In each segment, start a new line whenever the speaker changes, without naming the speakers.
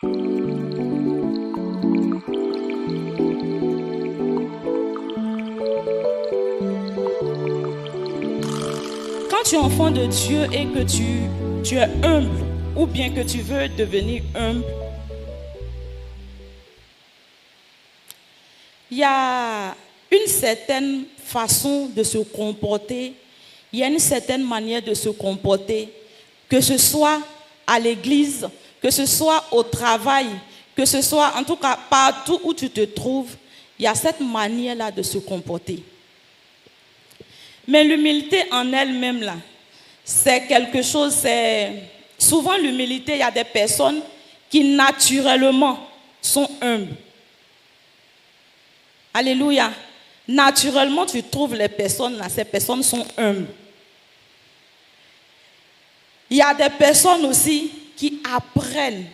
Quand tu es enfant de Dieu et que tu es humble, ou bien que tu veux devenir humble, il y a une certaine façon de se comporter, il y a une certaine manière de se comporter, que ce soit à l'église, que ce soit au travail, que ce soit en tout cas partout où tu te trouves, il y a cette manière-là de se comporter. Mais l'humilité en elle-même, là, c'est quelque chose, souvent l'humilité, il y a des personnes qui naturellement sont humbles. Alléluia. Naturellement, tu trouves les personnes là, ces personnes sont humbles. Il y a des personnes aussi qui apprennent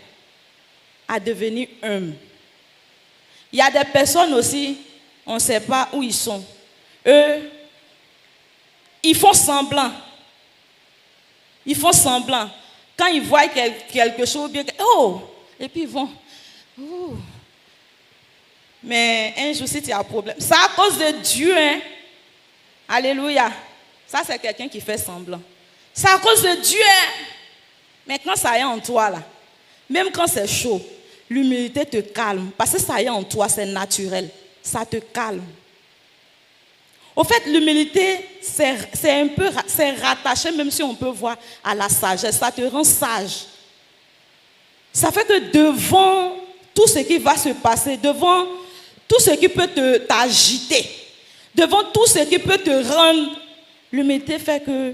à devenir humbles. Il y a des personnes aussi, on ne sait pas où ils sont. Eux, ils font semblant. Ils font semblant. Quand ils voient quelque chose, bien, oh, et puis ils vont, oh. Mais un jour, si tu as un problème, c'est à cause de Dieu, hein. Alléluia. Ça, c'est quelqu'un qui fait semblant. C'est à cause de Dieu, hein. Mais quand ça est en toi, là, même quand c'est chaud, l'humilité te calme. Parce que ça est en toi, c'est naturel. Ça te calme. Au fait, l'humilité, c'est rattaché, même si on peut voir, à la sagesse. Ça te rend sage. Ça fait que devant tout ce qui va se passer, devant tout ce qui peut t'agiter, devant tout ce qui peut te rendre, l'humilité fait que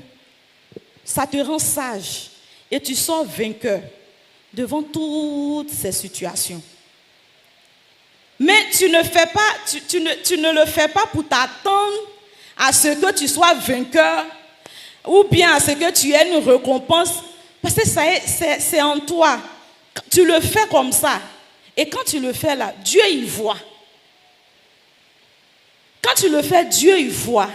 ça te rend sage. Et tu sors vainqueur devant toutes ces situations. Mais tu ne le fais pas pour t'attendre à ce que tu sois vainqueur ou bien à ce que tu aies une récompense. Parce que c'est en toi. Tu le fais comme ça. Et quand tu le fais là, Dieu il voit. Quand tu le fais, Dieu il voit.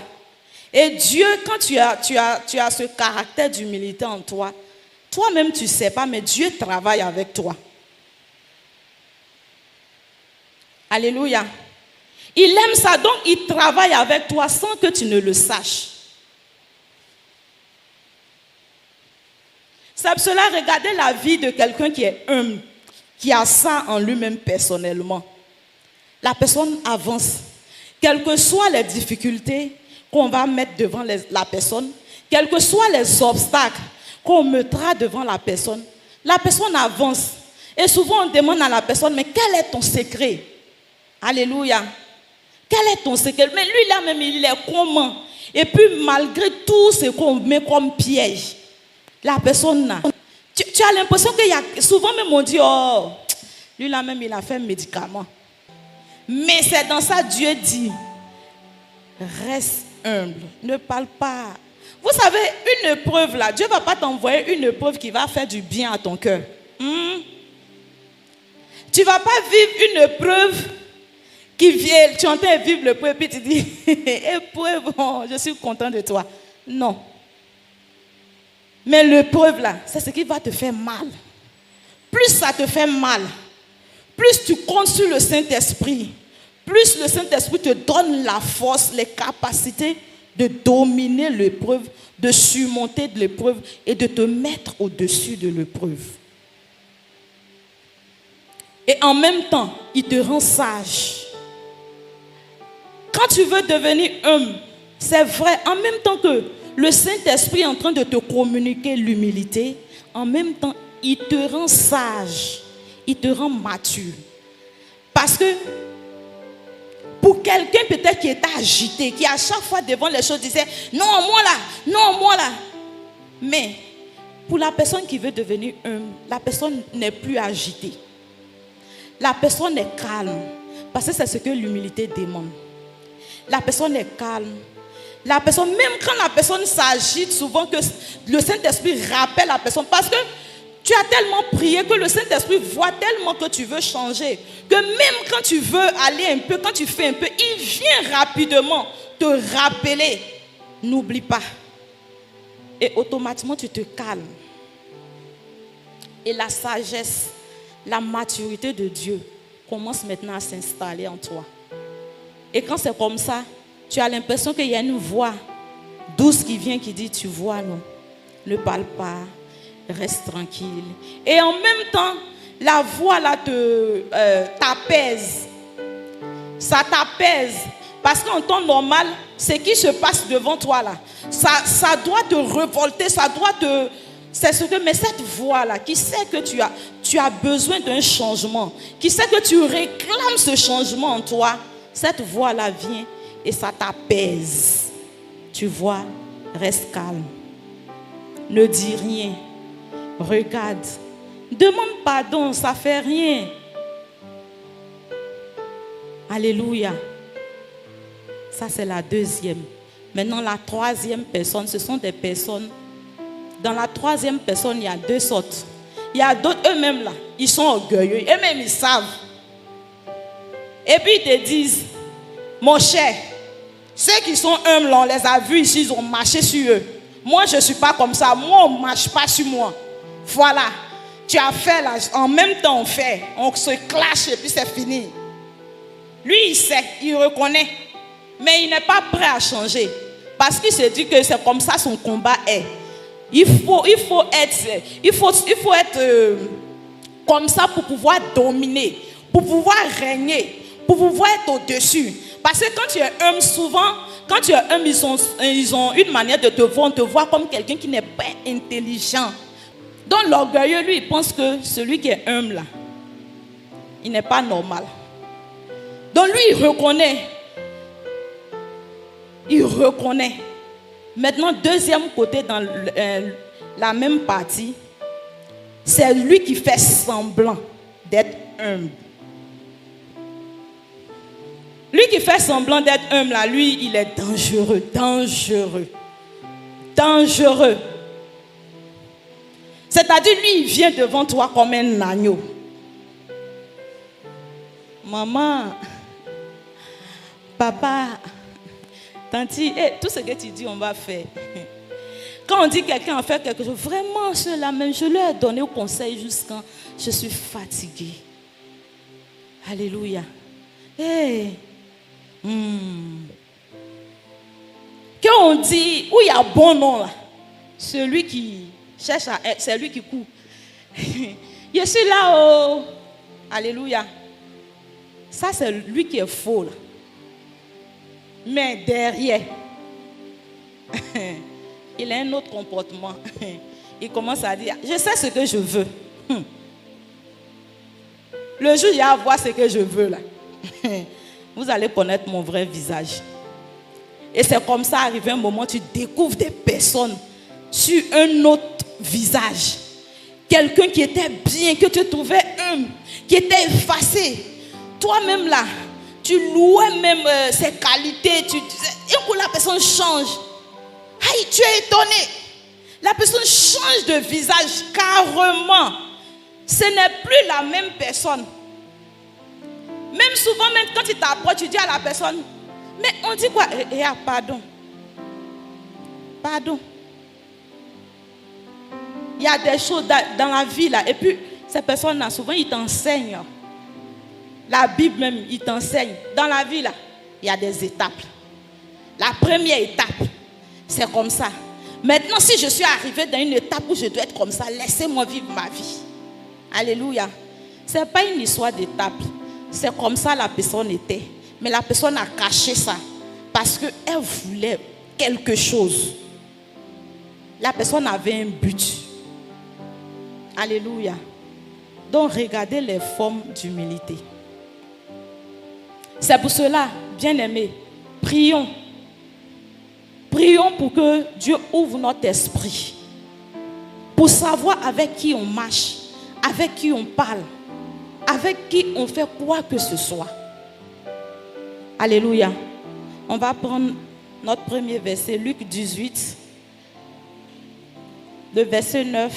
Et Dieu, quand tu as ce caractère d'humilité en toi, toi-même tu ne sais pas, mais Dieu travaille avec toi. Alléluia. Il aime ça, donc il travaille avec toi sans que tu ne le saches. C'est pour cela, regardez la vie de quelqu'un qui est humble, qui a ça en lui-même personnellement. La personne avance. Quelles que soient les difficultés qu'on va mettre devant la personne, quels que soient les obstacles qu'on mettra devant la personne avance. Et souvent on demande à la personne, mais quel est ton secret? Alléluia. Quel est ton secret? Mais lui là même, il est comment? Et puis malgré tout ce qu'on met comme piège, la personne là, tu as l'impression qu'il y a, souvent même on dit, oh, lui là même il a fait un médicament. Mais c'est dans ça Dieu dit, reste humble, ne parle pas. Vous savez, une épreuve là, Dieu ne va pas t'envoyer une épreuve qui va faire du bien à ton cœur. Tu ne vas pas vivre une épreuve qui vient, tu entends vivre l'épreuve et puis tu dis, épreuve, oh, je suis content de toi. Non. Mais l'épreuve là, c'est ce qui va te faire mal. Plus ça te fait mal, plus tu comptes sur le Saint-Esprit, plus le Saint-Esprit te donne la force, les capacités de dominer l'épreuve, de surmonter de l'épreuve et de te mettre au-dessus de l'épreuve. Et en même temps, il te rend sage. Quand tu veux devenir humble, c'est vrai, en même temps que le Saint-Esprit est en train de te communiquer l'humilité, en même temps, il te rend sage, il te rend mature. Parce que pour quelqu'un peut-être qui était agité, qui à chaque fois devant les choses disait non moi là, non moi là. Mais pour la personne qui veut devenir humble, la personne n'est plus agitée. La personne est calme. Parce que c'est ce que l'humilité demande. La personne est calme. La personne, même quand la personne s'agite, souvent que le Saint-Esprit rappelle la personne. Parce que tu as tellement prié que le Saint-Esprit voit tellement que tu veux changer. Que même quand tu veux aller un peu, quand tu fais un peu, il vient rapidement te rappeler. N'oublie pas. Et automatiquement tu te calmes. Et la sagesse la maturité de Dieu commence maintenant à s'installer en toi. Et quand c'est comme ça, tu as l'impression qu'il y a une voix douce qui vient qui dit, tu vois, non, ne parle pas, reste tranquille. Et en même temps, la voix là t'apaise. Ça t'apaise. Parce qu'en temps normal, ce qui se passe devant toi là, ça doit te révolter, ça doit te... C'est ce que, mais cette voix-là, qui sait que tu as besoin d'un changement, qui sait que tu réclames ce changement en toi, cette voix-là vient et ça t'apaise. Tu vois, reste calme. Ne dis rien. Regarde. Demande pardon, ça ne fait rien. Alléluia. Ça, c'est la deuxième. Maintenant, la troisième personne, ce sont des personnes. Dans la troisième personne, il y a deux sortes. Il y a d'autres, eux-mêmes là, ils sont orgueilleux. Eux-mêmes, ils savent. Et puis, ils te disent, mon cher, ceux qui sont humbles, on les a vus ici, ils ont marché sur eux. Moi, je ne suis pas comme ça. Moi, on ne marche pas sur moi. Voilà. Tu as fait là, en même temps, on se clash et puis c'est fini. Lui, il sait, il reconnaît. Mais il n'est pas prêt à changer. Parce qu'il se dit que c'est comme ça son combat est. Il faut être comme ça pour pouvoir dominer, pour pouvoir régner, pour pouvoir être au-dessus. Parce que quand tu es homme, souvent, quand tu es homme, ils ont une manière de te voir, on te voit comme quelqu'un qui n'est pas intelligent. Donc l'orgueilleux, lui, il pense que celui qui est homme là, il n'est pas normal. Donc lui, il reconnaît. Il reconnaît. Maintenant, deuxième côté dans la même partie, c'est lui qui fait semblant d'être humble. Lui qui fait semblant d'être humble, là, lui, il est dangereux, dangereux, dangereux. C'est-à-dire, lui, il vient devant toi comme un agneau. Maman, papa, tanti, tout ce que tu dis, on va faire. Quand on dit quelqu'un a fait quelque chose, vraiment, ceux-là même, je leur ai donné au conseil jusqu'à je suis fatiguée. Alléluia. Hey. Quand on dit, où il y a bon nom là, celui qui cherche à être, c'est lui qui court. Je suis là, oh. Alléluia. Ça, c'est lui qui est faux là. Mais derrière, il a un autre comportement. Il commence à dire, je sais ce que je veux. Le jour où il va voir ce que je veux là, vous allez connaître mon vrai visage. Et c'est comme ça, arrivé un moment, tu découvres des personnes sur un autre visage. Quelqu'un qui était bien, que tu trouvais humble, qui était effacé. Toi-même là, tu louais même ses qualités. Tu disais, et que la personne change. Aïe, tu es étonné. La personne change de visage carrément. Ce n'est plus la même personne. Même souvent, même quand tu t'approches, tu dis à la personne, mais on dit quoi? Pardon. Pardon. Il y a des choses dans la vie là. Et puis, ces personnes-là, souvent, ils t'enseignent. La Bible même, il t'enseigne. Dans la vie là, il y a des étapes. La première étape, c'est comme ça. Maintenant, si je suis arrivé dans une étape où je dois être comme ça, laissez-moi vivre ma vie. Alléluia. Ce n'est pas une histoire d'étape. C'est comme ça la personne était. Mais la personne a caché ça. Parce qu'elle voulait quelque chose. La personne avait un but. Alléluia. Donc regardez les formes d'humilité. C'est pour cela, bien-aimés, prions. Prions pour que Dieu ouvre notre esprit. Pour savoir avec qui on marche, avec qui on parle, avec qui on fait quoi que ce soit. Alléluia. On va prendre notre premier verset, Luc 18, le verset 9.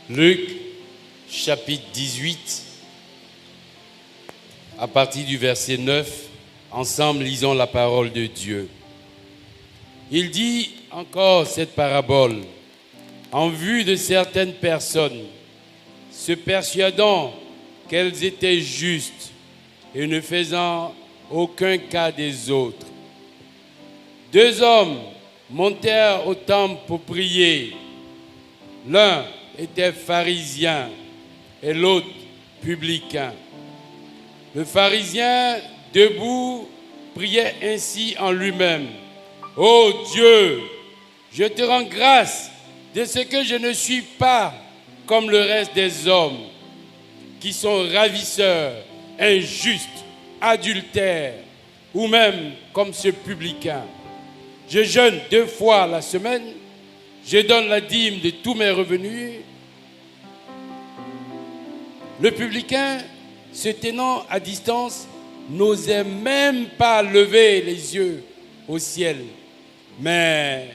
Luc, chapitre 18, à partir du verset 9, ensemble lisons la parole de Dieu. Il dit encore cette parabole en vue de certaines personnes se persuadant qu'elles étaient justes et ne faisant aucun cas des autres. 2 hommes montèrent au temple pour prier. L'un était pharisien et l'autre publicain. Le pharisien, debout, priait ainsi en lui-même. « Ô Dieu, je te rends grâce de ce que je ne suis pas comme le reste des hommes, qui sont ravisseurs, injustes, adultères, ou même comme ce publicain. Je jeûne 2 fois la semaine, je donne la dîme de tous mes revenus. » Le publicain, se tenant à distance, n'osait même pas lever les yeux au ciel, mais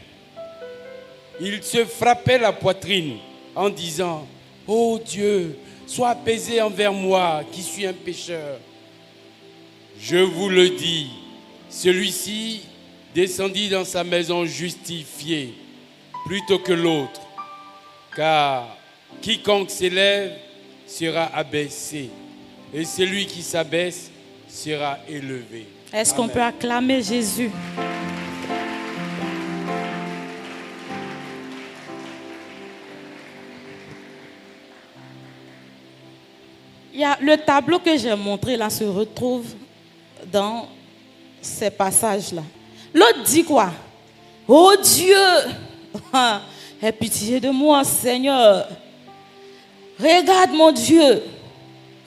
il se frappait la poitrine en disant « Ô Dieu, sois apaisé envers moi qui suis un pécheur. » Je vous le dis, celui-ci descendit dans sa maison justifié plutôt que l'autre, car quiconque s'élève sera abaissé, et celui qui s'abaisse sera élevé.
Est-ce qu'on peut acclamer Jésus? Le tableau que j'ai montré là se retrouve dans ces passages-là. L'autre dit quoi? Oh Dieu, aie pitié de moi, Seigneur. Regarde mon Dieu,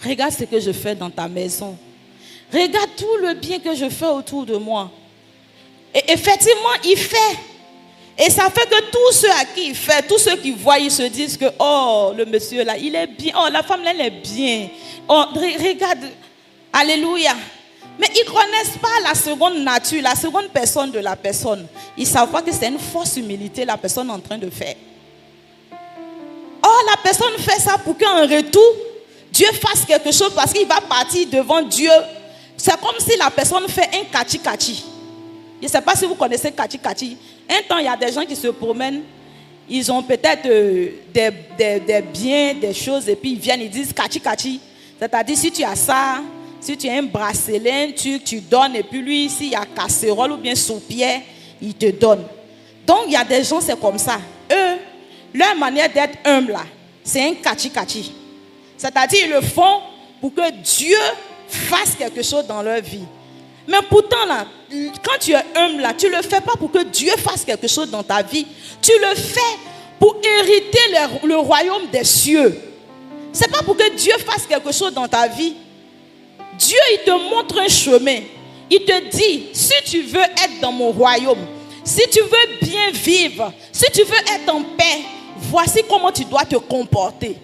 regarde ce que je fais dans ta maison. Regarde tout le bien que je fais autour de moi. Et effectivement, il fait. Et ça fait que tous ceux à qui il fait, tous ceux qui voient, ils se disent que, oh, le monsieur là, il est bien. Oh, la femme là, elle est bien. Oh, regarde. Alléluia. Mais ils ne connaissent pas la seconde nature, la seconde personne de la personne. Ils ne savent pas que c'est une fausse humilité la personne est en train de faire. Oh, la personne fait ça pour qu'en retour, Dieu fasse quelque chose parce qu'il va partir devant Dieu. C'est comme si la personne fait un kachi-kachi. Je ne sais pas si vous connaissez kachi-kachi. Un temps, il y a des gens qui se promènent. Ils ont peut-être des biens, des choses, et puis ils viennent, ils disent kachi-kachi. C'est-à-dire, si tu as ça, si tu as un bracelet, tu donnes, et puis lui, s'il y a casserole ou bien soupière, il te donne. Donc, il y a des gens, c'est comme ça. Eux, leur manière d'être humble, là, c'est un kachi-kachi. C'est-à-dire, ils le font pour que Dieu fasse quelque chose dans leur vie. Mais pourtant, là, quand tu es humble, là, tu ne le fais pas pour que Dieu fasse quelque chose dans ta vie. Tu le fais pour hériter le royaume des cieux. Ce n'est pas pour que Dieu fasse quelque chose dans ta vie. Dieu, il te montre un chemin. Il te dit, si tu veux être dans mon royaume, si tu veux bien vivre, si tu veux être en paix, voici comment tu dois te comporter.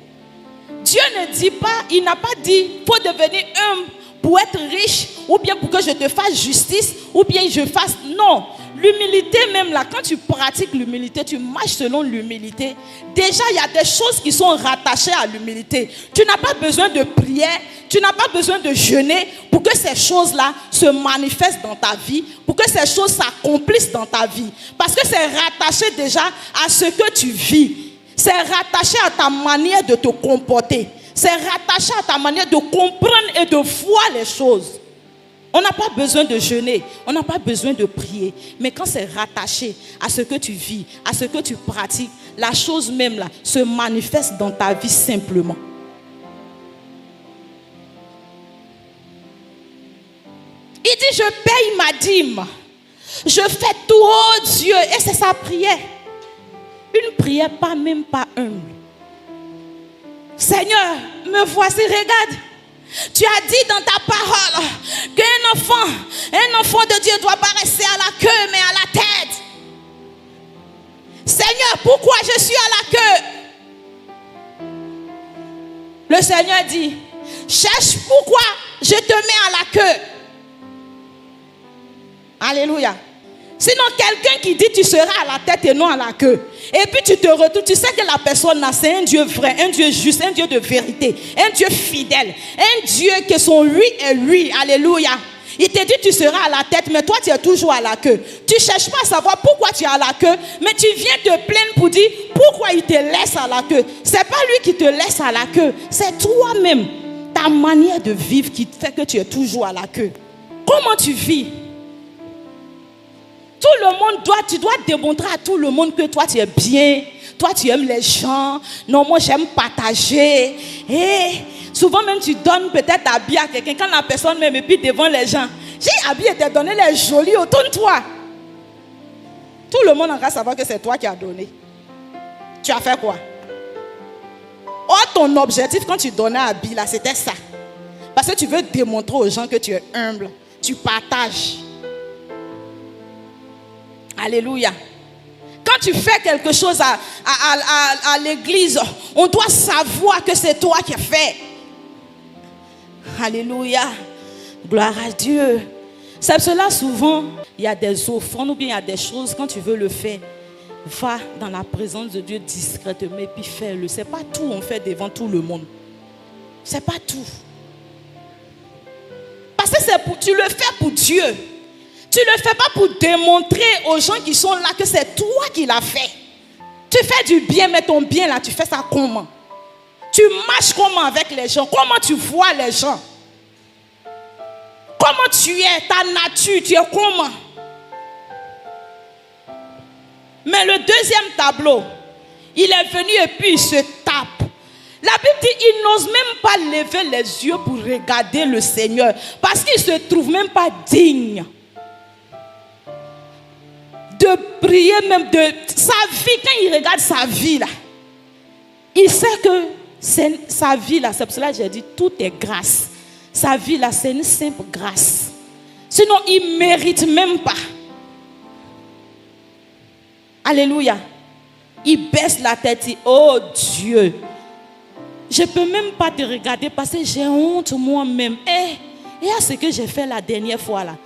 Dieu ne dit pas, il n'a pas dit, il faut devenir humble pour être riche, ou bien pour que je te fasse justice, ou bien je fasse... Non, l'humilité même là, quand tu pratiques l'humilité, tu marches selon l'humilité. Déjà, il y a des choses qui sont rattachées à l'humilité. Tu n'as pas besoin de prière, tu n'as pas besoin de jeûner pour que ces choses-là se manifestent dans ta vie, pour que ces choses s'accomplissent dans ta vie. Parce que c'est rattaché déjà à ce que tu vis. C'est rattaché à ta manière de te comporter. C'est rattaché à ta manière de comprendre et de voir les choses. On n'a pas besoin de jeûner, on n'a pas besoin de prier. Mais quand c'est rattaché à ce que tu vis, à ce que tu pratiques, la chose même là se manifeste dans ta vie simplement. Il dit, je paye ma dîme. Je fais tout, oh Dieu. Et c'est sa prière. Une prière même pas humble. Seigneur, me voici, regarde. Tu as dit dans ta parole qu'un enfant de Dieu doit pas rester à la queue, mais à la tête. Seigneur, pourquoi je suis à la queue? Le Seigneur dit, cherche pourquoi je te mets à la queue. Alléluia. Sinon, quelqu'un qui dit tu seras à la tête et non à la queue. Et puis tu te retrouves, tu sais que la personne là, c'est un Dieu vrai, un Dieu juste, un Dieu de vérité, un Dieu fidèle, un Dieu que son oui est oui. Alléluia. Il te dit tu seras à la tête, mais toi tu es toujours à la queue. Tu ne cherches pas à savoir pourquoi tu es à la queue, mais tu viens te plaindre pour dire pourquoi il te laisse à la queue. Ce n'est pas lui qui te laisse à la queue, c'est toi-même Ta manière de vivre qui fait que tu es toujours à la queue. Comment tu vis? Tout le monde tu dois démontrer à tout le monde que toi tu es bien, toi tu aimes les gens. Non, moi j'aime partager. Et souvent même tu donnes peut-être habillé à quelqu'un quand la personne même et puis devant les gens. J'ai habillé de donner les jolis autour de toi. Tout le monde va savoir que c'est toi qui as donné. Tu as fait quoi? Or, ton objectif quand tu donnais à Bill, c'était ça. Parce que tu veux démontrer aux gens que tu es humble. Tu partages. Alléluia. Quand tu fais quelque chose à l'église, on doit savoir que c'est toi qui as fait. Alléluia. Gloire à Dieu. C'est cela souvent, il y a des offrandes ou bien il y a des choses, quand tu veux le faire, va dans la présence de Dieu discrètement et puis fais-le. Ce n'est pas tout on fait devant tout le monde. Ce n'est pas tout. Parce que tu le fais pour Dieu. Tu ne le fais pas pour démontrer aux gens qui sont là que c'est toi qui l'as fait. Tu fais du bien, mais ton bien là, tu fais ça comment? Tu marches comment avec les gens? Comment tu vois les gens? Comment tu es? Ta nature, tu es comment? Mais le deuxième tableau, il est venu et puis il se tape. La Bible dit il n'ose même pas lever les yeux pour regarder le Seigneur. Parce qu'il ne se trouve même pas digne de prier même de sa vie. Quand il regarde sa vie là, il sait que sa vie là, c'est pour cela que j'ai dit tout est grâce. Sa vie là, c'est une simple grâce. Sinon, il ne mérite même pas. Alléluia. Il baisse la tête et dit, oh Dieu, je ne peux même pas te regarder parce que j'ai honte moi-même. Et à ce que j'ai fait la dernière fois là.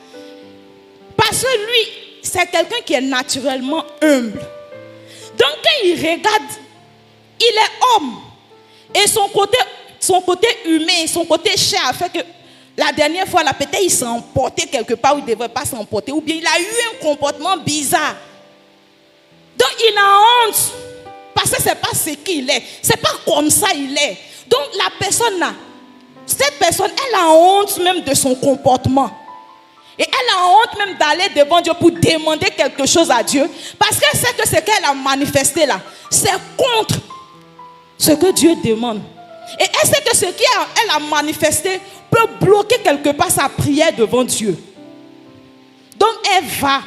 Parce que lui, c'est quelqu'un qui est naturellement humble. Donc quand il regarde, il est homme. Et son côté humain, son côté chair a fait que la dernière fois là, peut-être il s'est emporté quelque part où il ne devrait pas s'emporter. Ou bien il a eu un comportement bizarre. Donc il a honte. Parce que ce n'est pas ce qu'il est. Ce n'est pas comme ça il est. Donc la personne là, cette personne, elle a honte même de son comportement. Et elle a honte même d'aller devant Dieu pour demander quelque chose à Dieu. Parce qu'elle sait que ce qu'elle a manifesté là, c'est contre ce que Dieu demande. Et elle sait que ce qu'elle a manifesté peut bloquer quelque part sa prière devant Dieu. Donc elle va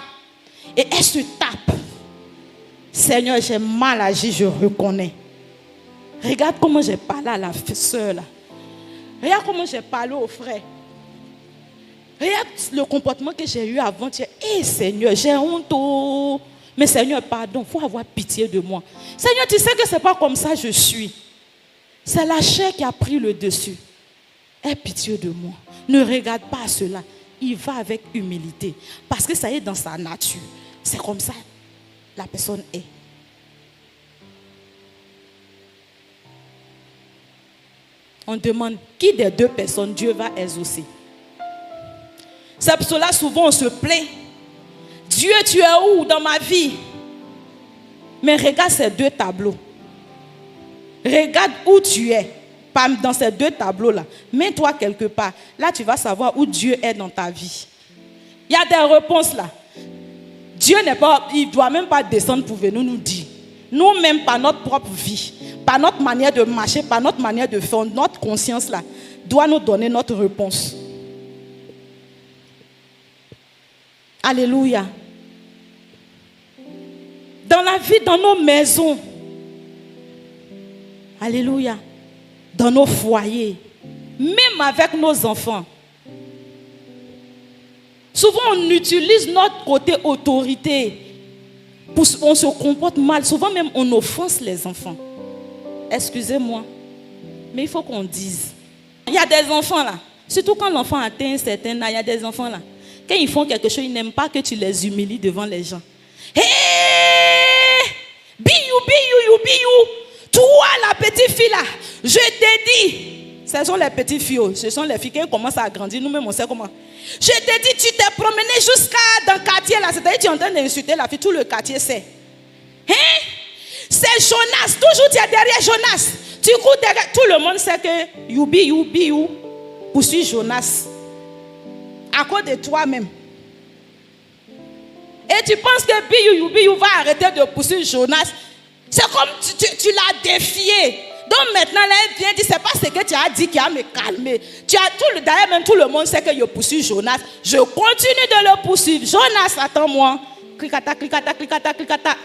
et elle se tape. Seigneur, j'ai mal agi, je reconnais. Regarde comment j'ai parlé à la soeur là. Regarde comment j'ai parlé au frère. Regarde le comportement que j'ai eu avant-hier. Seigneur, j'ai honte. Oh. Mais Seigneur, pardon, il faut avoir pitié de moi. Seigneur, tu sais que ce n'est pas comme ça je suis. C'est la chair qui a pris le dessus. Aie pitié de moi. Ne regarde pas à cela. Il va avec humilité. Parce que ça est dans sa nature. C'est comme ça la personne est. On demande qui des deux personnes Dieu va exaucer. C'est pour cela souvent on se plaint. Dieu, tu es où dans ma vie? Mais regarde ces deux tableaux. Regarde où tu es. Dans ces deux tableaux-là. Mets-toi quelque part. Là, tu vas savoir où Dieu est dans ta vie. Il y a des réponses là. Dieu n'est pas, il ne doit même pas descendre pour venir nous dire. Nous-mêmes, par notre propre vie, par notre manière de marcher, par notre manière de faire, notre conscience là, doit nous donner notre réponse. Alléluia. Dans la vie, dans nos maisons. Alléluia. Dans nos foyers. Même avec nos enfants. Souvent, on utilise notre côté autorité. On se comporte mal. Souvent, même, on offense les enfants. Excusez-moi. Mais il faut qu'on dise. Il y a des enfants là. Surtout quand l'enfant atteint un certain âge, il y a des enfants là. Quand ils font quelque chose, ils n'aiment pas que tu les humilies devant les gens. Hé! Biou! Toi, la petite fille là, je t'ai dit. Ce sont les petites filles. Ce sont les filles qui commencent à grandir. Nous-mêmes, on sait comment. Je t'ai dit, tu t'es promené jusqu'à dans le quartier là. C'est-à-dire, tu es en train d'insulter la fille. Tout le quartier sait. Hein? C'est Jonas. Toujours tu es derrière Jonas. Tu cours derrière, tout le monde sait que you poursuit Jonas. À cause de toi-même. Et tu penses que Biou va arrêter de pousser Jonas. C'est comme tu l'as défié. Donc maintenant, là, elle vient dire, c'est pas ce que tu as dit qui a me calmé. D'ailleurs, même tout le monde sait que je poursuis Jonas. Je continue de le poursuivre. Jonas, attends-moi. Clicata, clicata, clicata, clicata.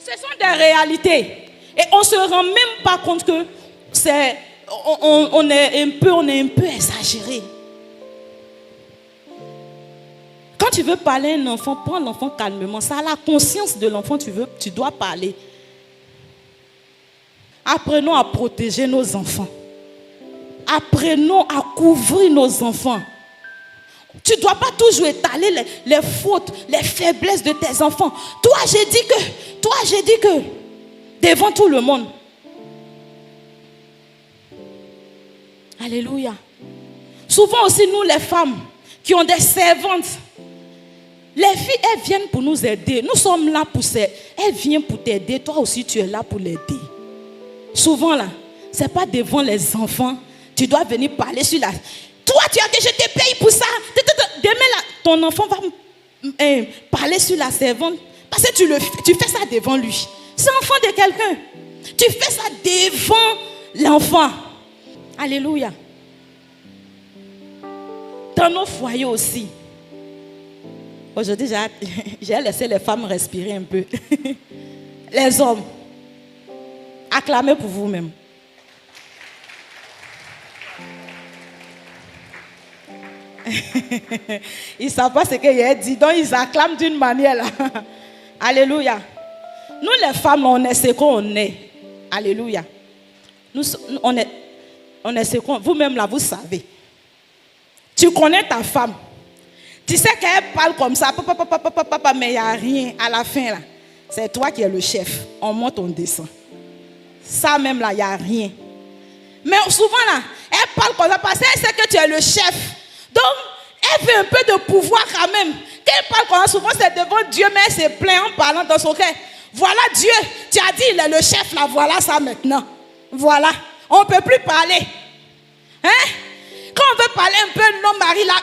Ce sont des réalités. Et on ne se rend même pas compte que on est un peu exagéré. Quand tu veux parler à un enfant, prends l'enfant calmement. Ça a la conscience de l'enfant, tu dois parler. Apprenons à protéger nos enfants. Apprenons à couvrir nos enfants. Tu ne dois pas toujours étaler les fautes, les faiblesses de tes enfants. Toi, j'ai dit que, devant tout le monde. Alléluia. Souvent aussi, nous les femmes, qui ont des servantes, les filles, elles viennent pour nous aider. Nous sommes là pour ça. Elles viennent pour t'aider. Toi aussi, tu es là pour l'aider. Souvent là, ce n'est pas devant les enfants. Tu dois venir parler sur la... Toi, tu as que je te paye pour ça. Demain, là, ton enfant va parler sur la servante. Parce que tu fais ça devant lui. C'est l'enfant de quelqu'un. Tu fais ça devant l'enfant. Alléluia. Dans nos foyers aussi. Aujourd'hui, j'ai laissé les femmes respirer un peu. Les hommes, acclamez pour vous-même. Ils ne savent pas ce qu'il a dit, donc ils acclament d'une manière là. Alléluia. Nous les femmes, on est ce qu'on est. Alléluia. On est ce qu'on est. Vous-même là, vous savez. Tu connais ta femme. Tu sais qu'elle parle comme ça, mais il n'y a rien à la fin là. C'est toi qui es le chef. On monte, on descend. Ça même là, il n'y a rien. Mais souvent là, elle parle comme ça parce qu'elle sait que tu es le chef. Donc, elle veut un peu de pouvoir quand même. Quand elle parle comme ça, souvent c'est devant Dieu, mais elle se plaint en parlant dans son cœur. Voilà Dieu, tu as dit il est le chef là, voilà ça maintenant. Voilà, on ne peut plus parler. Hein? Quand on veut parler un peu de nos maris là,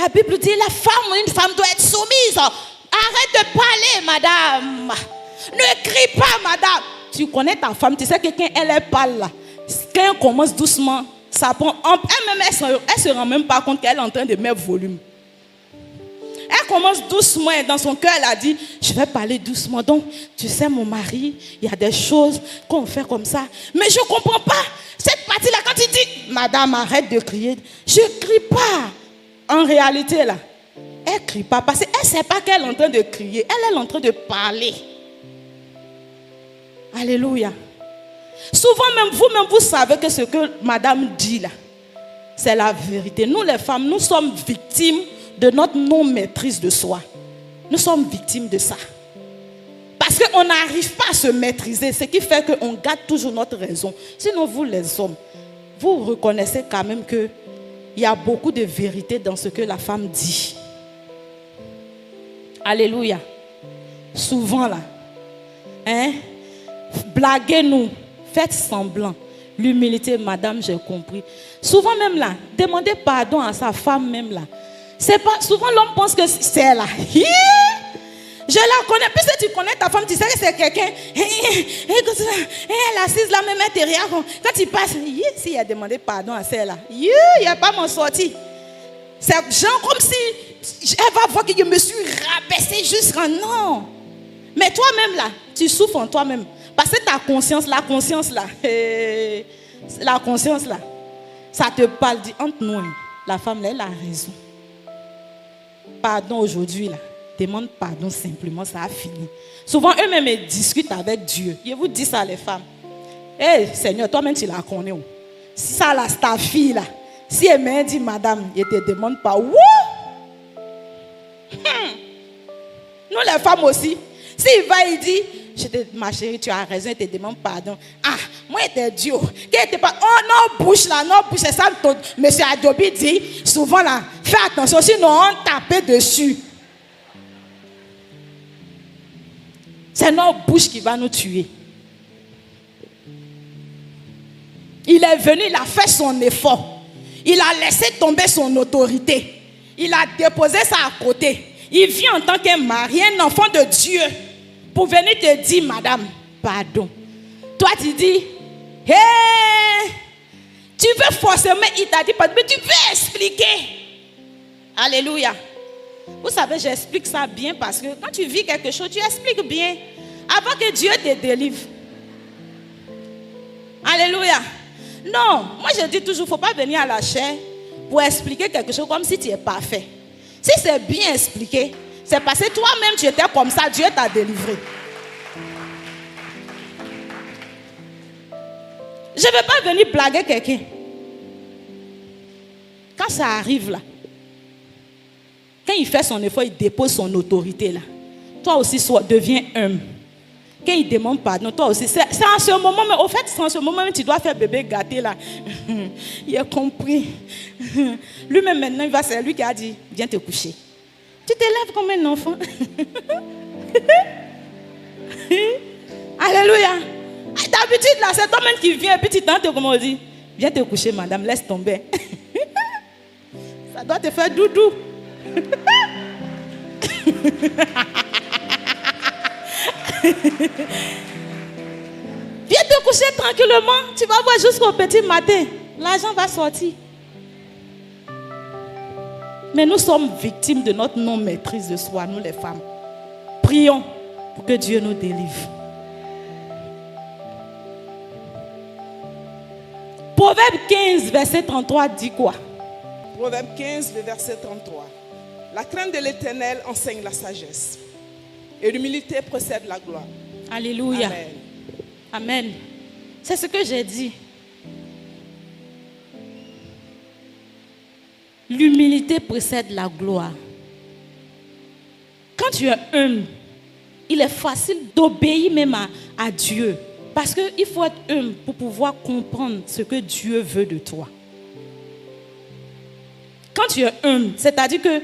la Bible dit une femme doit être soumise. Arrête de parler, madame. Ne crie pas, madame. Tu connais ta femme, tu sais que quand elle parle là, quand elle commence doucement, ça prend. Elle-même, elle se rend même pas compte qu'elle est en train de mettre volume. Elle commence doucement et dans son cœur, elle a dit, je vais parler doucement. Donc, tu sais, mon mari, il y a des choses qu'on fait comme ça. Mais je ne comprends pas cette partie-là. Quand il dit, madame, arrête de crier. Je ne crie pas. En réalité, là, elle ne crie pas parce qu'elle ne sait pas qu'elle est en train de crier. Elle est en train de parler. Alléluia. Souvent, même vous savez que ce que madame dit là, c'est la vérité. Nous, les femmes, nous sommes victimes de notre non-maîtrise de soi. Nous sommes victimes de ça. Parce qu'on n'arrive pas à se maîtriser, ce qui fait qu'on garde toujours notre raison. Sinon, vous, les hommes, vous reconnaissez quand même qu'il y a beaucoup de vérité dans ce que la femme dit. Alléluia. Souvent là, hein, blaguez-nous, faites semblant. L'humilité, madame, j'ai compris. Souvent même là, demandez pardon à sa femme même là. C'est pas, souvent l'homme pense que c'est là. Je la connais. Puisque tu connais ta femme, tu sais que c'est quelqu'un. Elle est assise là, même intérieure. Quand il passe, si elle a demandé pardon à celle-là, il n'y a pas m'en sorti. C'est genre comme si elle va voir que je me suis rabaissée jusqu'à non. Mais toi-même là, tu souffres en toi-même. Parce que ta conscience, la conscience là, ça te parle, dit entre nous, la femme là, elle a raison. Pardon aujourd'hui là. Demande pardon simplement, ça a fini. Souvent, eux-mêmes discutent avec Dieu. Je vous dis ça, les femmes. Hé, Seigneur, toi-même, tu la connais. Si ça, là, c'est ta fille, là. Si elle m'a dit, madame, je te demande pas. Nous, les femmes aussi. S'il va, il dit, ma chérie, tu as raison, il te demande pardon. Ah, moi, j'étais Dieu. Oh non, bouche là, non, bouche, c'est ça. Monsieur Adobe dit, souvent là, fais attention, sinon on tape dessus. C'est notre bouche qui va nous tuer. Il est venu, il a fait son effort. Il a laissé tomber son autorité. Il a déposé ça à côté. Il vient en tant qu'un mari, un enfant de Dieu, pour venir te dire, madame, pardon. Toi, tu dis, hé, tu veux forcément, il t'a dit, mais tu veux expliquer. Alléluia. Vous savez, j'explique ça bien parce que quand tu vis quelque chose, tu expliques bien avant que Dieu te délivre. Alléluia. Non, moi je dis toujours, il ne faut pas venir à la chair pour expliquer quelque chose comme si tu es parfait. Si c'est bien expliqué, c'est parce que toi-même tu étais comme ça, Dieu t'a délivré. Je ne vais pas venir blaguer quelqu'un. Quand ça arrive là, quand il fait son effort, il dépose son autorité là. Toi aussi, deviens humble. Quand il demande pardon, toi aussi, c'est en ce moment, mais au fait, c'est en ce moment que tu dois faire bébé gâté là. Il a compris. Lui-même maintenant, c'est lui qui a dit, viens te coucher. Tu te lèves comme un enfant. Alléluia. D'habitude là, c'est toi-même qui viens et puis tu t'entends comme on dit, viens te coucher madame, laisse tomber. Ça doit te faire doudou. Viens te coucher tranquillement. Tu vas voir jusqu'au petit matin. L'argent va sortir. Mais nous sommes victimes de notre non-maîtrise de soi, nous les femmes. Prions pour que Dieu nous délivre. Proverbe 15, verset 33 dit quoi?
Proverbe 15, le verset 33. La crainte de l'Éternel enseigne la sagesse. Et l'humilité précède la gloire.
Alléluia.
Amen.
Amen. C'est ce que j'ai dit. L'humilité précède la gloire. Quand tu es humble, il est facile d'obéir même à Dieu. Parce qu'il faut être humble pour pouvoir comprendre ce que Dieu veut de toi. Quand tu es humble, c'est-à-dire que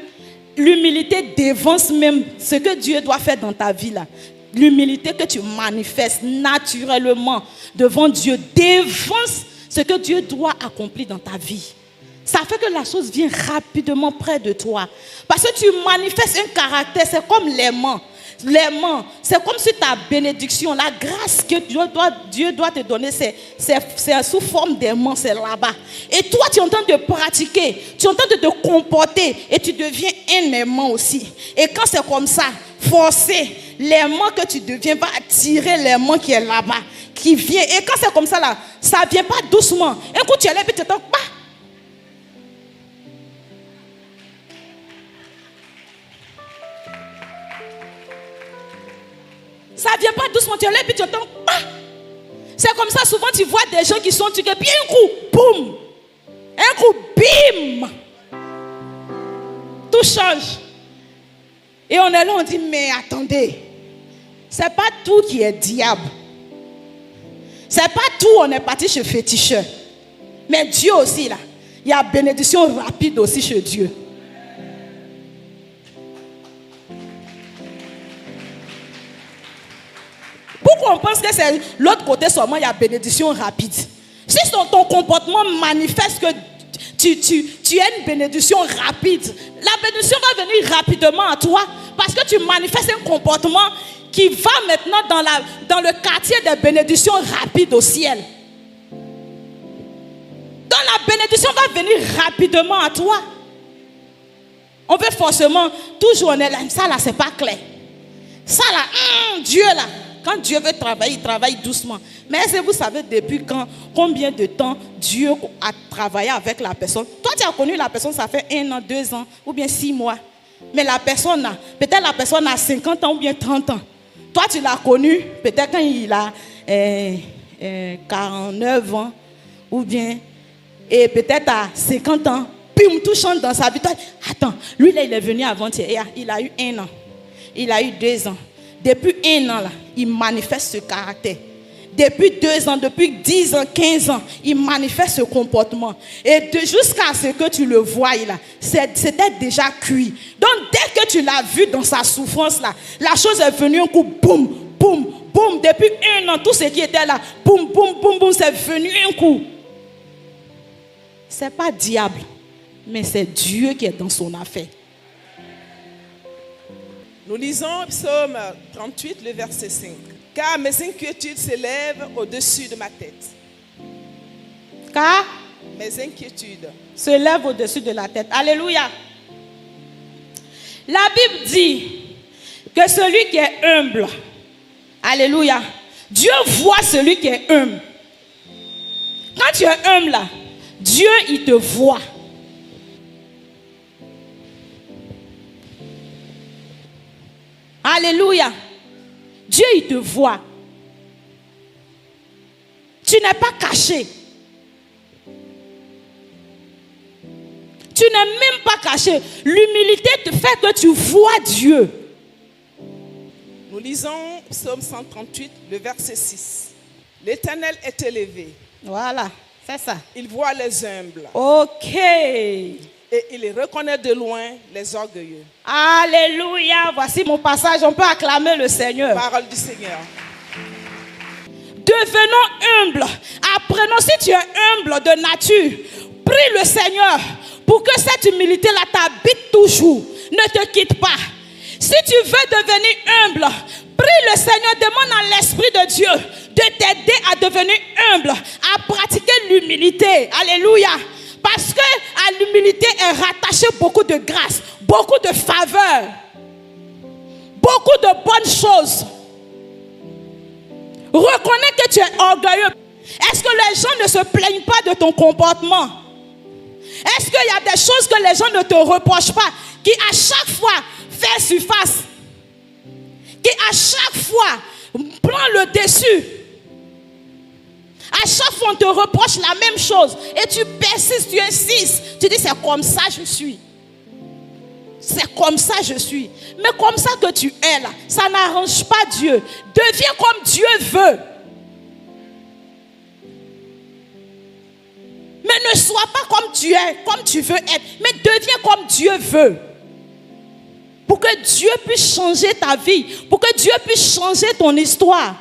l'humilité dévance même ce que Dieu doit faire dans ta vie là. L'humilité que tu manifestes naturellement devant Dieu dévance ce que Dieu doit accomplir dans ta vie. Ça fait que la chose vient rapidement près de toi. Parce que tu manifestes un caractère, c'est comme l'aimant. L'aimant, c'est comme si ta bénédiction, la grâce que Dieu doit te donner, c'est sous forme d'aimant, c'est là-bas. Et toi, tu es en train de pratiquer, tu es en train de te comporter et tu deviens un aimant aussi. Et quand c'est comme ça, forcé, l'aimant que tu deviens va attirer l'aimant qui est là-bas, qui vient. Et quand c'est comme ça, là, ça ne vient pas doucement. Un coup, tu es là et puis tu t'entends, bah. Ça ne vient pas doucement, tu es là et puis tu entends. Ah! C'est comme ça, souvent tu vois des gens qui sont tués, puis un coup, boum! Un coup, bim! Tout change. Et on est là, on dit, mais attendez, c'est pas tout qui est diable. C'est pas tout, on est parti chez féticheur. Mais Dieu aussi, là, il y a bénédiction rapide aussi chez Dieu. Pourquoi on pense que c'est l'autre côté seulement, il y a bénédiction rapide? Si ton comportement manifeste que tu as une bénédiction rapide, la bénédiction va venir rapidement à toi parce que tu manifestes un comportement qui va maintenant dans le quartier des bénédictions rapides au ciel. Donc la bénédiction va venir rapidement à toi. On veut forcément, toujours on est là, ça là c'est pas clair. Ça là, Dieu là. Quand Dieu veut travailler, il travaille doucement. Mais est-ce que vous savez depuis combien de temps Dieu a travaillé avec la personne? Toi, tu as connu la personne, ça fait 1 an, 2 ans, ou bien 6 mois. Mais la personne peut-être la personne a 50 ans ou bien 30 ans. Toi, tu l'as connu, peut-être quand il a 49 ans, ou bien, et peut-être à 50 ans, pim, tout change dans sa vie. Toi, attends, lui là, il est venu avant-hier, il a eu 1 an, il a eu 2 ans. depuis 1 an, là, il manifeste ce caractère. Depuis 2 ans, depuis 10 ans, 15 ans, il manifeste ce comportement. Et jusqu'à ce que tu le voies là, c'était déjà cuit. Donc dès que tu l'as vu dans sa souffrance là, la chose est venue un coup, boum, boum, boum. Depuis 1 an, tout ce qui était là, boum, boum, boum, boum, c'est venu un coup. C'est pas diable, mais c'est Dieu qui est dans son affaire.
Nous lisons Psaume 38, le verset 5. Car mes inquiétudes s'élèvent au-dessus de ma tête.
Car
Mes inquiétudes
se lève au-dessus de la tête. Alléluia. La Bible dit que celui qui est humble, alléluia, Dieu voit celui qui est humble. Quand tu es humble là, Dieu il te voit. Alléluia. Dieu il te voit. Tu n'es pas caché. Tu n'es même pas caché. L'humilité te fait que tu vois Dieu.
Nous lisons Psaume 138, le verset 6. L'Éternel est élevé.
Voilà, c'est ça.
Il voit les humbles
Ok.
et il reconnaît de loin les orgueilleux.
Alléluia. Voici mon passage. On peut acclamer le Seigneur.
Parole du Seigneur.
Devenons humbles. Apprenons, si tu es humble de nature, prie le Seigneur pour que cette humilité-là t'habite toujours. Ne te quitte pas. Si tu veux devenir humble, prie le Seigneur, demande à l'Esprit de Dieu de t'aider à devenir humble, à pratiquer l'humilité. Alléluia. Parce que à l'humilité est rattaché beaucoup de grâce, beaucoup de faveur, beaucoup de bonnes choses. Reconnais que tu es orgueilleux. Est-ce que les gens ne se plaignent pas de ton comportement? Est-ce qu'il y a des choses que les gens ne te reprochent pas, qui à chaque fois fait surface, qui à chaque fois prend le dessus? À chaque fois on te reproche la même chose et tu persistes, tu insistes, tu dis c'est comme ça je suis. C'est comme ça je suis. Mais comme ça que tu es là, ça n'arrange pas Dieu. Deviens comme Dieu veut. Mais ne sois pas comme tu es, comme tu veux être. Mais deviens comme Dieu veut. Pour que Dieu puisse changer ta vie. Pour que Dieu puisse changer ton histoire.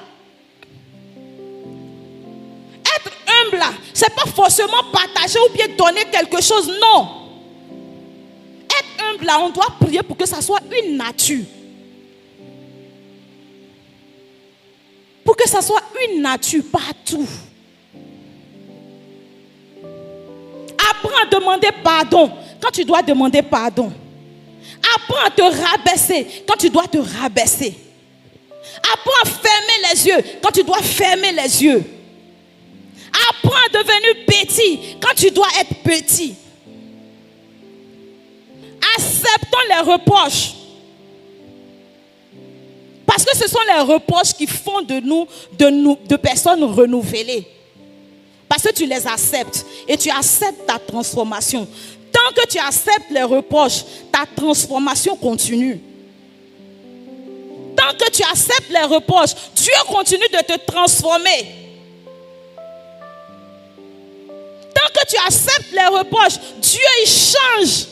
Être humble là, c'est pas forcément partager ou bien donner quelque chose. Non. Être humble là, on doit prier pour que ça soit une nature. Pour que ça soit une nature partout. Apprends à demander pardon quand tu dois demander pardon. Apprends à te rabaisser quand tu dois te rabaisser. Apprends à fermer les yeux quand tu dois fermer les yeux. Apprends à devenir petit quand tu dois être petit. Acceptons les reproches. Parce que ce sont les reproches qui font de nous de personnes renouvelées. Parce que tu les acceptes et tu acceptes ta transformation. Tant que tu acceptes les reproches, ta transformation continue. Tant que tu acceptes les reproches, Dieu continue de te transformer. Tant que tu acceptes les reproches, Dieu il change.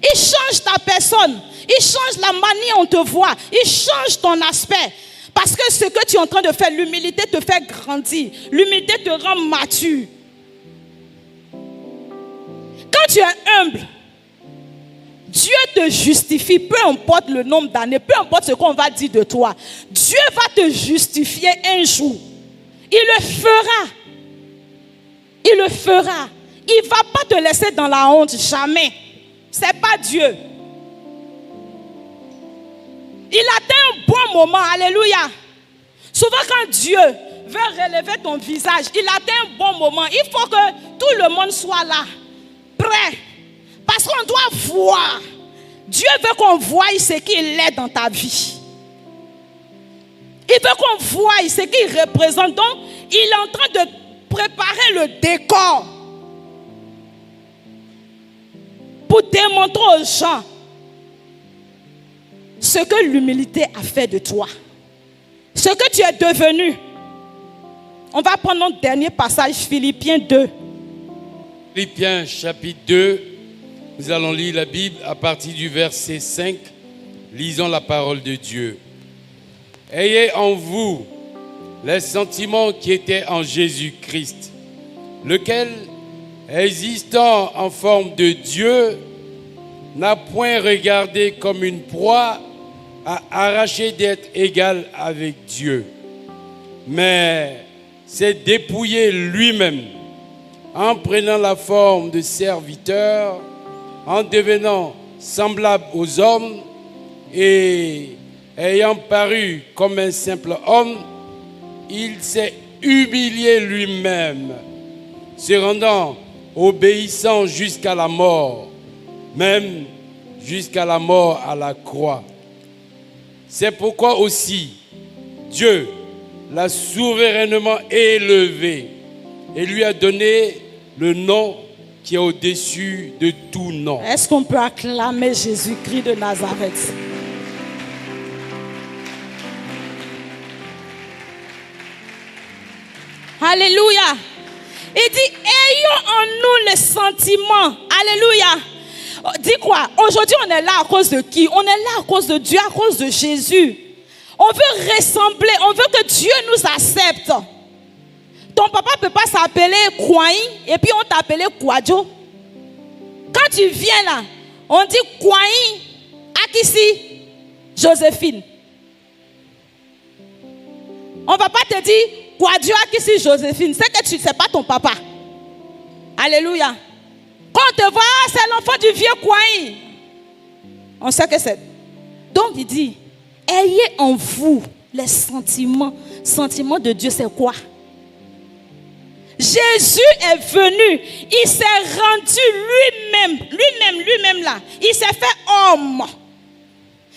Il change ta personne. Il change la manière dont on te voit. Il change ton aspect. Parce que ce que tu es en train de faire, l'humilité te fait grandir. L'humilité te rend mature. Quand tu es humble, Dieu te justifie, peu importe le nombre d'années, peu importe ce qu'on va dire de toi. Dieu va te justifier un jour. Il le fera. Il le fera. Il ne va pas te laisser dans la honte, jamais. Ce n'est pas Dieu. Il atteint un bon moment, alléluia. Souvent quand Dieu veut relever ton visage, il atteint un bon moment. Il faut que tout le monde soit là, prêt. Parce qu'on doit voir. Dieu veut qu'on voie ce qu'il est dans ta vie. Il veut qu'on voie ce qu'il représente. Donc, il est en train de préparer le décor pour démontrer aux gens ce que l'humilité a fait de toi. Ce que tu es devenu. On va prendre notre dernier passage, Philippiens 2.
Philippiens chapitre 2, nous allons lire la Bible à partir du verset 5. Lisons la parole de Dieu. Ayez en vous les sentiments qui étaient en Jésus-Christ, lequel, existant en forme de Dieu, n'a point regardé comme une proie à arracher d'être égal avec Dieu, mais s'est dépouillé lui-même en prenant la forme de serviteur, en devenant semblable aux hommes et ayant paru comme un simple homme, il s'est humilié lui-même, se rendant obéissant jusqu'à la mort, même jusqu'à la mort à la croix. C'est pourquoi aussi Dieu l'a souverainement élevé et lui a donné le nom qui est au-dessus de tout nom.
Est-ce qu'on peut acclamer Jésus-Christ de Nazareth? Alléluia. Il dit, ayons en nous les sentiments. Alléluia. Dis quoi? Aujourd'hui, on est là à cause de qui? On est là à cause de Dieu, à cause de Jésus. On veut ressembler, on veut que Dieu nous accepte. Ton papa ne peut pas s'appeler Kouaï et puis on t'appelait Kouadjo. Quand tu viens là, on dit Kouaï, Akissi, Joséphine. On ne va pas te dire Kouadjo, Akissi, Joséphine. C'est que tu ne sais pas ton papa. Alléluia. Quand on te voit, c'est l'enfant du vieux Kouaï. On sait que c'est. Donc il dit, ayez en vous les sentiments. Sentiments de Dieu, c'est quoi? Jésus est venu, il s'est rendu lui-même là. Il s'est fait homme.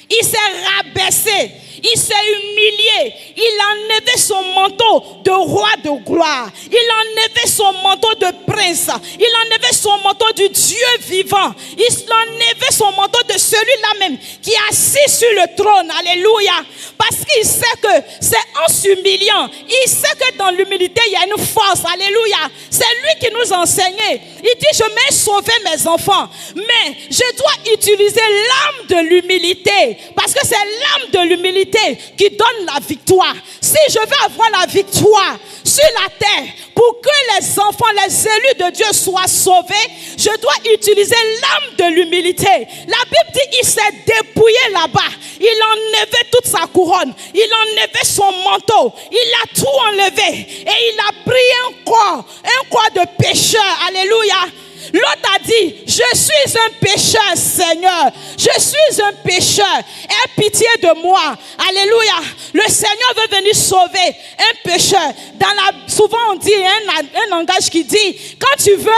Il s'est rabaissé, il s'est humilié, il a enlevé son manteau de roi de gloire, il a enlevé son manteau de prince, il a enlevé son manteau du Dieu vivant, il a enlevé son manteau de celui-là même qui est assis sur le trône, alléluia, parce qu'il sait que c'est en s'humiliant, il sait que dans l'humilité il y a une force, alléluia, c'est lui qui nous a enseigné, il dit je vais sauver mes enfants, mais je dois utiliser l'âme de l'humilité, parce que c'est l'âme de l'humilité qui donne la victoire. Si je veux avoir la victoire sur la terre pour que les enfants, les élus de Dieu soient sauvés, je dois utiliser l'âme de l'humilité. La Bible dit il s'est dépouillé là-bas. Il a enlevé toute sa couronne. Il a enlevé son manteau. Il a tout enlevé. Et il a pris un corps de pécheur. Alléluia. L'autre a dit, je suis un pécheur, Seigneur. Je suis un pécheur. Aie pitié de moi. Alléluia. Le Seigneur veut venir sauver un pécheur. Souvent on dit un langage qui dit, quand tu veux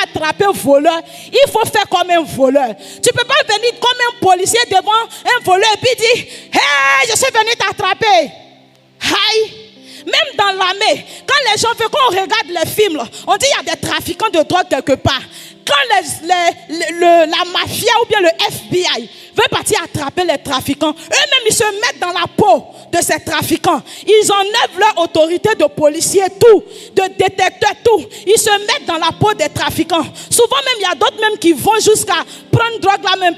attraper un voleur, il faut faire comme un voleur. Tu ne peux pas venir comme un policier devant un voleur et puis dire, hey, je suis venu t'attraper. Aïe. Même dans l'armée, quand les gens veulent qu'on regarde les films, on dit qu'il y a des trafiquants de drogue quelque part. Quand la mafia ou bien le FBI veut partir attraper les trafiquants, eux-mêmes ils se mettent dans la peau de ces trafiquants. Ils enlèvent leur autorité de policier, tout, de détecteur, tout. Ils se mettent dans la peau des trafiquants. Souvent même, il y a d'autres même qui vont jusqu'à prendre drogue là même.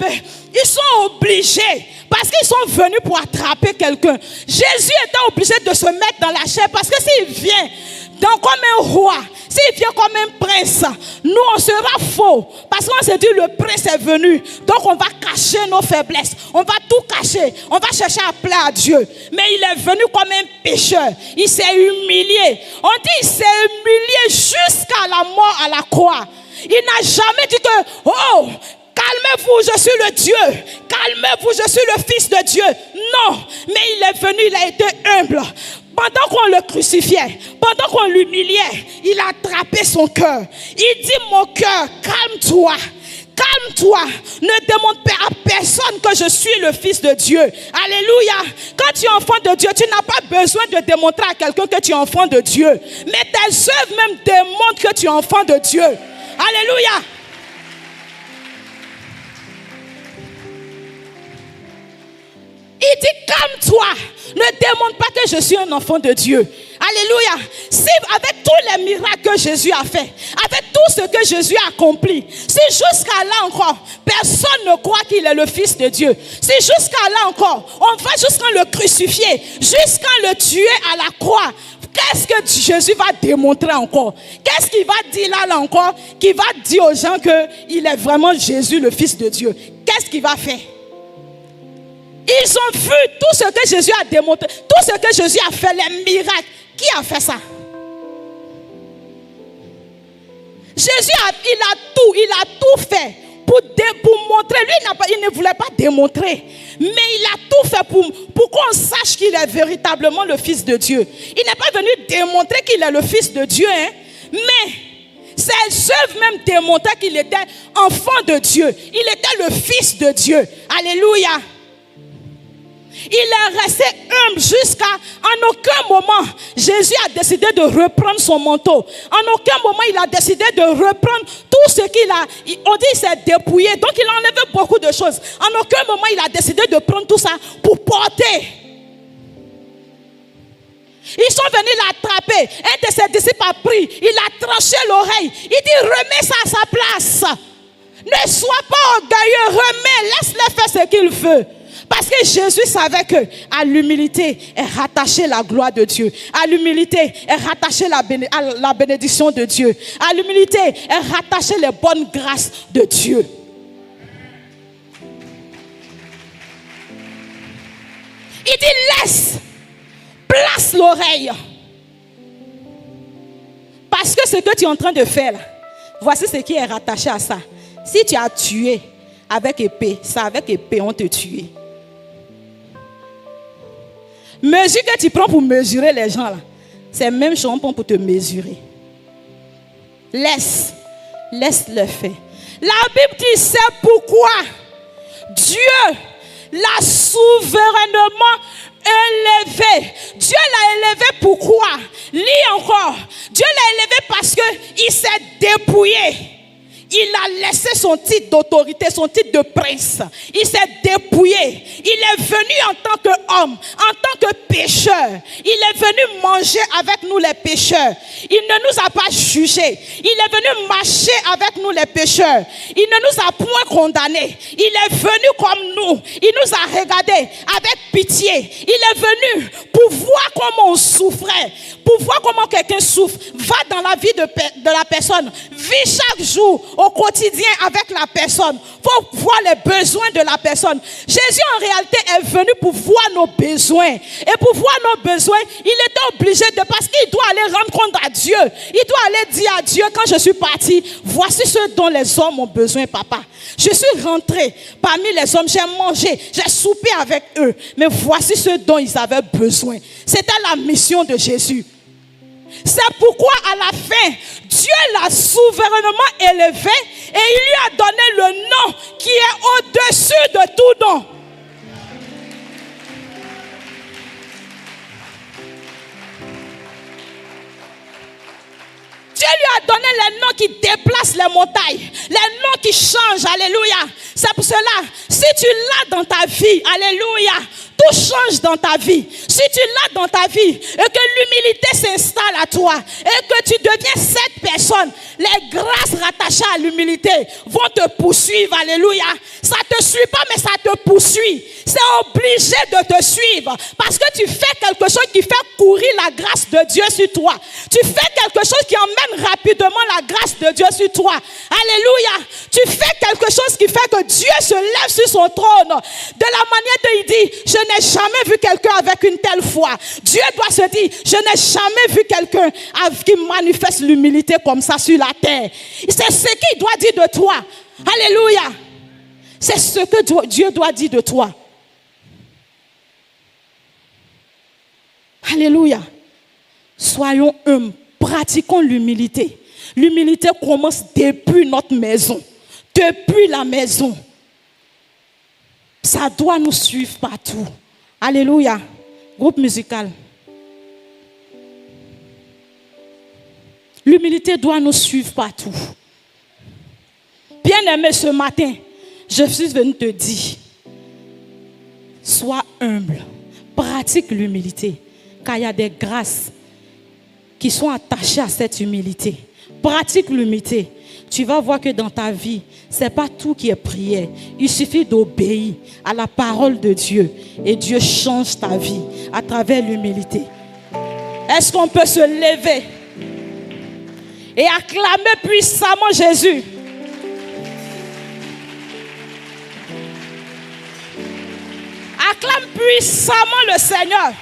Ils sont obligés, parce qu'ils sont venus pour attraper quelqu'un. Jésus était obligé de se mettre dans la chair, parce que s'il vient comme un roi, s'il vient comme un prince, nous on sera faux, parce qu'on s'est dit le prince est venu, donc on va cacher nos faiblesses, on va tout cacher, on va chercher à plaire à Dieu. Mais il est venu comme un pécheur, il s'est humilié. On dit il s'est humilié jusqu'à la mort à la croix. Il n'a jamais dit que, oh, calmez-vous, je suis le Dieu. Calmez-vous, je suis le Fils de Dieu. Non, mais il est venu, il a été humble. Pendant qu'on le crucifiait, pendant qu'on l'humiliait, il a attrapé son cœur. Il dit, mon cœur, calme-toi. Calme-toi. Ne demande à personne que je suis le Fils de Dieu. Alléluia. Quand tu es enfant de Dieu, tu n'as pas besoin de démontrer à quelqu'un que tu es enfant de Dieu. Mais tes œuvres même démontrent que tu es enfant de Dieu. Alléluia. toi, ne démontre pas que je suis un enfant de Dieu. Alléluia. Si avec tous les miracles que Jésus a fait, avec tout ce que Jésus a accompli, si jusqu'à là encore, personne ne croit qu'il est le Fils de Dieu, si jusqu'à là encore, on va jusqu'à le crucifier, jusqu'à le tuer à la croix, qu'est-ce que Jésus va démontrer encore? Qu'est-ce qu'il va dire là encore? Qu'il va dire aux gens qu'il est vraiment Jésus, le Fils de Dieu. Qu'est-ce qu'il va faire? Ils ont vu tout ce que Jésus a démontré, tout ce que Jésus a fait, les miracles. Qui a fait ça? Jésus il a tout fait pour montrer. Lui, il ne voulait pas démontrer, mais il a tout fait pour qu'on sache qu'il est véritablement le Fils de Dieu. Il n'est pas venu démontrer qu'il est le Fils de Dieu, hein, mais ses œuvres même démontraient qu'il était enfant de Dieu. Il était le Fils de Dieu. Alléluia. Il est resté humble jusqu'à... En aucun moment, Jésus a décidé de reprendre son manteau. En aucun moment, il a décidé de reprendre tout ce qu'il a... On dit qu'il s'est dépouillé. Donc, il a enlevé beaucoup de choses. En aucun moment, il a décidé de prendre tout ça pour porter. Ils sont venus l'attraper. Un de ses disciples a pris. Il a tranché l'oreille. Il dit, remets ça à sa place. Ne sois pas orgueilleux. Remets. Laisse-le faire ce qu'il veut. Parce que Jésus savait que à l'humilité est rattachée la gloire de Dieu. À l'humilité est rattachée la bénédiction de Dieu. À l'humilité est rattachée les bonnes grâces de Dieu. Il dit laisse, place l'oreille. Parce que ce que tu es en train de faire, voici ce qui est rattaché à ça. Si tu as tué avec épée, c'est avec épée on te tue. Mesure que tu prends pour mesurer les gens là, c'est même chose pour te mesurer. Laisse-le faire. La Bible dit c'est pourquoi Dieu l'a souverainement élevé. Dieu l'a élevé pourquoi? Lis encore. Dieu l'a élevé parce qu'il s'est dépouillé. Il a laissé son titre d'autorité, son titre de prince. Il s'est dépouillé. Il est venu en tant qu'homme, en tant que pécheur. Il est venu manger avec nous les pécheurs. Il ne nous a pas jugés. Il est venu marcher avec nous les pécheurs. Il ne nous a point condamnés. Il est venu comme nous. Il nous a regardés avec pitié. Il est venu pour voir comment on souffrait, pour voir comment quelqu'un souffre. Va dans la vie de la personne. Vis chaque jour au quotidien avec la personne. Il faut voir les besoins de la personne. Jésus en réalité est venu pour voir nos besoins. Et pour voir nos besoins, il était obligé de, parce qu'il doit aller rendre compte à Dieu. Il doit aller dire à Dieu, quand je suis parti, voici ce dont les hommes ont besoin, papa. Je suis rentré parmi les hommes, j'ai mangé, j'ai soupé avec eux. Mais voici ce dont ils avaient besoin. C'était la mission de Jésus. C'est pourquoi à la fin, Dieu l'a souverainement élevé et il lui a donné le nom qui est au-dessus de tout nom. Dieu lui a donné les noms qui déplacent les montagnes, les noms qui changent, alléluia. C'est pour cela, si tu l'as dans ta vie, alléluia, tout change dans ta vie. Si tu l'as dans ta vie et que l'humilité s'installe à toi et que tu deviens cette personne, les grâces rattachées à l'humilité vont te poursuivre, alléluia. Ça ne te suit pas, mais ça te poursuit. C'est obligé de te suivre parce que tu fais quelque chose qui fait courir la grâce de Dieu sur toi. Tu fais quelque chose qui emmène rapidement la grâce de Dieu sur toi. Alléluia. Tu fais quelque chose qui fait que Dieu se lève sur son trône. De la manière dont il dit, je n'ai jamais vu quelqu'un avec une telle foi. Dieu doit se dire, je n'ai jamais vu quelqu'un qui manifeste l'humilité comme ça sur la terre. C'est ce qu'il doit dire de toi. Alléluia. C'est ce que Dieu doit dire de toi. Alléluia. Soyons humbles. Pratiquons l'humilité. L'humilité commence depuis notre maison. Depuis la maison. Ça doit nous suivre partout. Alléluia. Groupe musical. L'humilité doit nous suivre partout. Bien-aimé, ce matin, je suis venu te dire, sois humble. pratique l'humilité, car il y a des grâces qui sont attachées à cette humilité. Pratique l'humilité. Tu vas voir que dans ta vie, ce n'est pas tout qui est prière. Il suffit d'obéir à la parole de Dieu et Dieu change ta vie à travers l'humilité. Est-ce qu'on peut se lever et acclamer puissamment Jésus? Acclame puissamment le Seigneur.